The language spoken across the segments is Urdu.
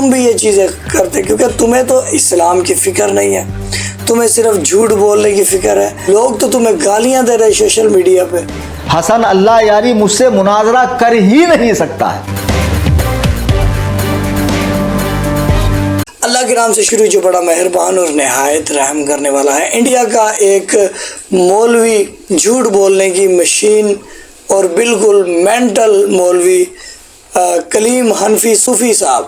تم بھی یہ چیزیں کرتے کیونکہ تمہیں تو اسلام کی فکر نہیں ہے, تمہیں صرف جھوٹ بولنے کی فکر ہے. لوگ تو تمہیں گالیاں دے رہے سوشل میڈیا پہ. حسن اللہ یاری مجھ سے مناظرہ کر ہی نہیں سکتا ہے. اللہ کے نام سے شروع, جو بڑا مہربان اور نہایت رحم کرنے والا ہے. انڈیا کا ایک مولوی, جھوٹ بولنے کی مشین اور بالکل مینٹل مولوی کلیم حنفی صوفی صاحب,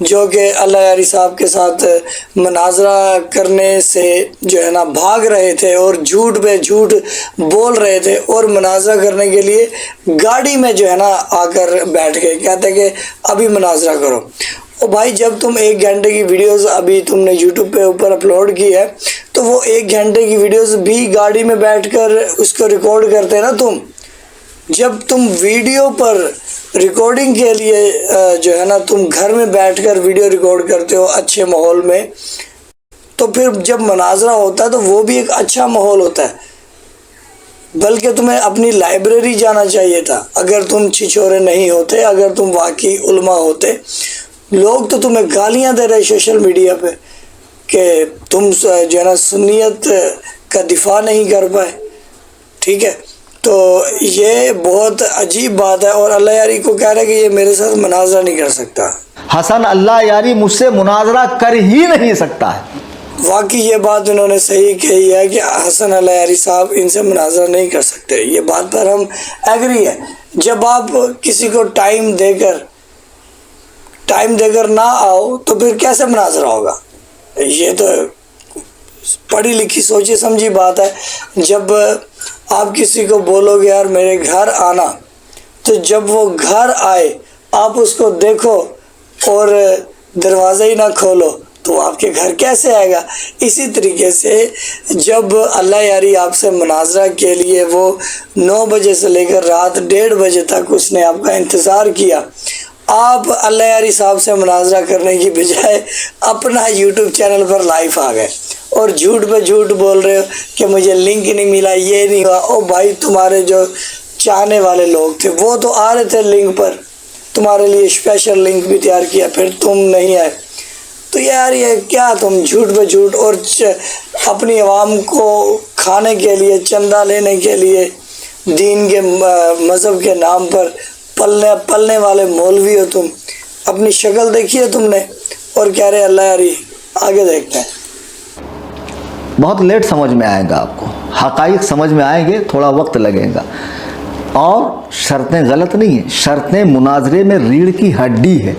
جو کہ اللہ یاری صاحب کے ساتھ مناظرہ کرنے سے جو ہے نا بھاگ رہے تھے اور جھوٹ پہ جھوٹ بول رہے تھے, اور مناظرہ کرنے کے لیے گاڑی میں جو ہے نا آ کر بیٹھ گئے, کہتے کہ ابھی مناظرہ کرو. اور بھائی جب تم 1 گھنٹے کی ویڈیوز ابھی تم نے یوٹیوب پہ اوپر اپلوڈ کی ہے, تو وہ 1 گھنٹے کی ویڈیوز بھی گاڑی میں بیٹھ کر اس کو ریکارڈ کرتے نا تم. جب تم ویڈیو پر ریکارڈنگ کے لیے جو ہے نا تم گھر میں بیٹھ کر ویڈیو ریکارڈ کرتے ہو اچھے ماحول میں, تو پھر جب مناظرہ ہوتا ہے تو وہ بھی ایک اچھا ماحول ہوتا ہے. بلکہ تمہیں اپنی لائبریری جانا چاہیے تھا اگر تم چھچورے نہیں ہوتے, اگر تم واقعی علماء ہوتے. لوگ تو تمہیں گالیاں دے رہے سوشل میڈیا پہ کہ تم جو ہے نا سنیت کا دفاع نہیں کر پائے. ٹھیک ہے, تو یہ بہت عجیب بات ہے, اور اللہ یاری کو کہہ رہا ہے کہ یہ میرے ساتھ مناظرہ نہیں کر سکتا. حسن اللہ یاری مجھ سے مناظرہ کر ہی نہیں سکتا ہے. واقعی یہ بات انہوں نے صحیح کہی ہے کہ حسن اللہ یاری صاحب ان سے مناظرہ نہیں کر سکتے. یہ بات پر ہم ایگری ہے. جب آپ کسی کو ٹائم دے کر نہ آؤ تو پھر کیسے مناظرہ ہوگا؟ یہ تو پڑھی لکھی سوچی سمجھی بات ہے. جب آپ کسی کو بولو گے یار میرے گھر آنا, تو جب وہ گھر آئے آپ اس کو دیکھو اور دروازہ ہی نہ کھولو تو وہ آپ کے گھر کیسے آئے گا؟ اسی طریقے سے جب اللہ یاری آپ سے مناظرہ کے لیے وہ 9 بجے سے لے کر رات 1:30 بجے تک اس نے آپ کا انتظار کیا, آپ اللہ یاری صاحب سے مناظرہ کرنے کی بجائے اپنا یوٹیوب چینل پر لائیو آ گئے اور جھوٹ پہ جھوٹ بول رہے ہو کہ مجھے لنک نہیں ملا, یہ نہیں ہوا. او بھائی, تمہارے جو چاہنے والے لوگ تھے وہ تو آ رہے تھے لنک پر, تمہارے لیے اسپیشل لنک بھی تیار کیا, پھر تم نہیں آئے. تو یار یہ کیا تم جھوٹ پہ جھوٹ اور اپنی عوام کو کھانے کے لیے, چندہ لینے کے لیے, دین کے مذہب کے نام پر پلنے والے مولوی ہو تم. اپنی شکل دیکھی ہے تم نے اور کہہ رہے اللہ یاری. آگے دیکھتے ہیں. بہت لیٹ سمجھ میں آئے گا آپ کو, حقائق سمجھ میں آئیں گے, تھوڑا وقت لگے گا. اور شرطیں غلط نہیں ہیں, شرطیں مناظرے میں ریڑھ کی ہڈی ہے.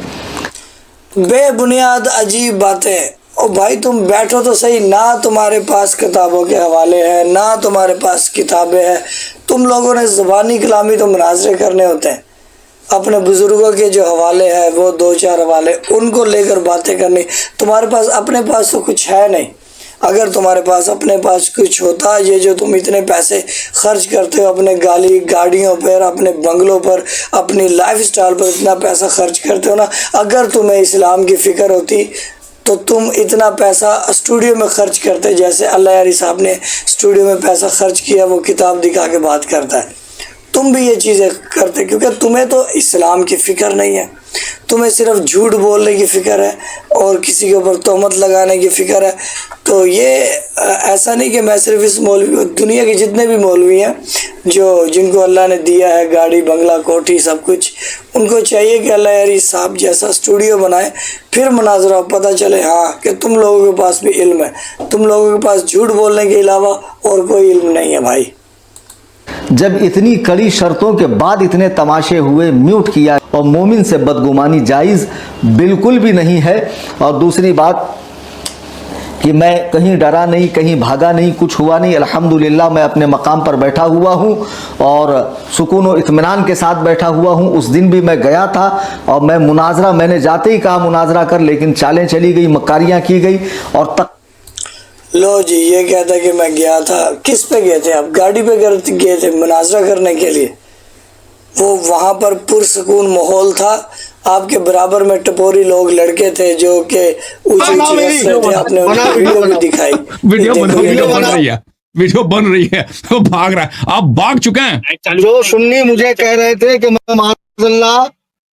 بے بنیاد عجیب باتیں. اور بھائی تم بیٹھو تو صحیح, نہ تمہارے پاس کتابوں کے حوالے ہیں, نہ تمہارے پاس کتابیں ہیں. تم لوگوں نے زبانی کلامی تو مناظرے کرنے ہوتے ہیں, اپنے بزرگوں کے جو حوالے ہیں وہ 2-4 حوالے ان کو لے کر باتیں کرنی. تمہارے پاس اپنے پاس تو کچھ ہے نہیں. اگر تمہارے پاس اپنے پاس کچھ ہوتا, یہ جو تم اتنے پیسے خرچ کرتے ہو اپنے گاڑیوں پر, اپنے بنگلوں پر, اپنی لائف سٹائل پر اتنا پیسہ خرچ کرتے ہو نا, اگر تمہیں اسلام کی فکر ہوتی تو تم اتنا پیسہ اسٹوڈیو میں خرچ کرتے جیسے اللہ یاری صاحب نے اسٹوڈیو میں پیسہ خرچ کیا. وہ کتاب دکھا کے بات کرتا ہے. تم بھی یہ چیزیں کرتے کیونکہ تمہیں تو اسلام کی فکر نہیں ہے, تمہیں صرف جھوٹ بولنے کی فکر ہے اور کسی کے اوپر تہمت لگانے کی فکر ہے. تو یہ ایسا نہیں کہ میں صرف اس مولوی, دنیا کے جتنے بھی مولوی ہیں جن کو اللہ نے دیا ہے گاڑی بنگلہ کوٹھی سب کچھ, ان کو چاہیے کہ اللہ یاری صاحب جیسا اسٹوڈیو بنائے, پھر مناظرہ پتہ چلے ہاں کہ تم لوگوں کے پاس بھی علم ہے. تم لوگوں کے پاس جھوٹ بولنے کے علاوہ اور کوئی علم نہیں ہے بھائی. جب اتنی کڑی شرطوں کے بعد اتنے تماشے ہوئے, میوٹ کیا. اور مومن سے بدگمانی جائز بالکل بھی نہیں ہے. اور دوسری بات کہ میں کہیں ڈرا نہیں, کہیں بھاگا نہیں, کچھ ہوا نہیں. الحمدللہ میں اپنے مقام پر بیٹھا ہوا ہوں اور سکون و اطمینان کے ساتھ بیٹھا ہوا ہوں. اس دن بھی میں گیا تھا اور میں نے جاتے ہی کہا مناظرہ کر, لیکن چالیں چلی گئی, مکاریاں کی گئی. اور لو جی, یہ کہتا ہے کہ میں گیا تھا. کس پہ گئے تھے آپ؟ گاڑی پہ گئے تھے مناظرہ کرنے کے لیے. وہ وہاں پر پرسکون ماحول تھا, آپ کے برابر میں ٹپوری لوگ لڑکے تھے جو کہ اونچی رستے تھے. آپ نے ویڈیو بھی دکھائی, ویڈیو بن رہی ہے, وہ بھاگ رہا ہے. آپ بھاگ چکے ہیں. جو سنی مجھے کہہ رہے تھے کہ میں معاذ اللہ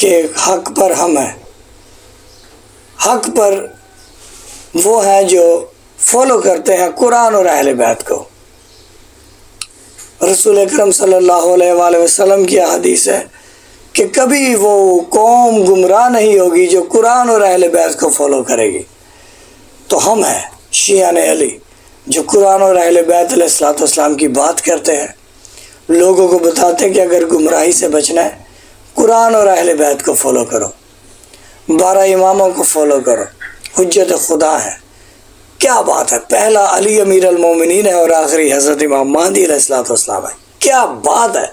کہ حق پر ہم ہیں، حق پر وہ ہیں جو فالو کرتے ہیں قرآن اور اہل بیت کو۔ رسول اکرم صلی اللہ علیہ وآلہ وسلم کی حدیث ہے کہ کبھی وہ قوم گمراہ نہیں ہوگی جو قرآن اور اہل بیت کو فالو کرے گی۔ تو ہم ہیں شیعان علی جو قرآن اور اہل بیت علیہ الصلوۃ والسلام کی بات کرتے ہیں، لوگوں کو بتاتے ہیں کہ اگر گمراہی سے بچنا ہے قرآن اور اہل بیت کو فالو کرو، 12 اماموں کو فالو کرو، حجت خدا ہے۔ کیا بات ہے، پہلا علی امیر المومنین ہے اور آخری حضرت امام مہدی علیہ الصلوۃ والسلام ہے۔ کیا بات ہے،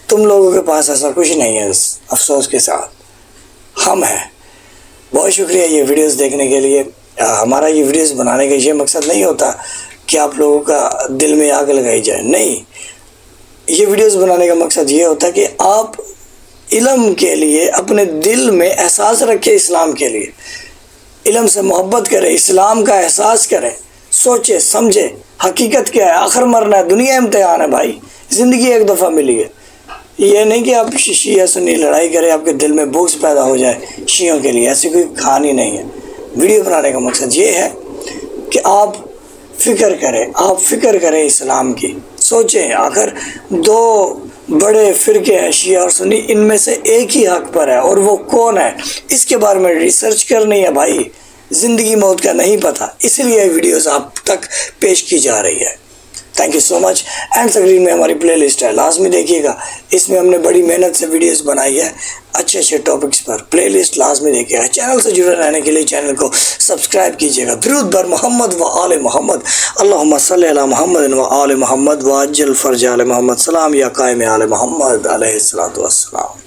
تم لوگوں کے پاس ایسا کچھ نہیں ہے، افسوس کے ساتھ ہم ہیں۔ بہت شکریہ یہ ویڈیوز دیکھنے کے لیے۔ ہمارا یہ ویڈیوز بنانے کا یہ مقصد نہیں ہوتا کہ آپ لوگوں کا دل میں آگ لگائی جائے، نہیں، یہ ویڈیوز بنانے کا مقصد یہ ہوتا ہے کہ آپ علم کے لیے اپنے دل میں احساس رکھیں، اسلام کے لیے علم سے محبت کریں، اسلام کا احساس کریں، سوچیں سمجھیں حقیقت کیا ہے، آخر مرنا ہے، دنیا امتحان ہے بھائی، زندگی ایک دفعہ ملی ہے۔ یہ نہیں کہ آپ شیعہ سنی لڑائی کریں، آپ کے دل میں بغض پیدا ہو جائے شیعوں کے لیے، ایسی کوئی کہانی نہیں ہے۔ ویڈیو بنانے کا مقصد یہ ہے کہ آپ فکر کریں اسلام کی، سوچیں آخر 2 بڑے فرقے ہیں شیعہ اور سنی، ان میں سے ایک ہی حق پر ہے اور وہ کون ہے، اس کے بارے میں ریسرچ کرنی ہے بھائی، زندگی موت کا نہیں پتہ، اس لیے یہ ویڈیوز آپ تک پیش کی جا رہی ہے۔ Thank you so much. And screen میں ہماری پلے لسٹ ہے، لازمی دیکھیے گا، اس میں ہم نے بڑی محنت سے ویڈیوز بنائی ہے اچھے اچھے ٹاپکس پر، پلے لسٹ لازمی دیکھیے گا۔ چینل سے جڑے رہنے کے لیے چینل کو سبسکرائب کیجیے گا۔ درود بر محمد و آل محمد، اللہم صلی علی محمد و آل محمد و عجل فرج آل محمد، سلام یا قائم آل محمد علیہ الصلوۃ والسلام۔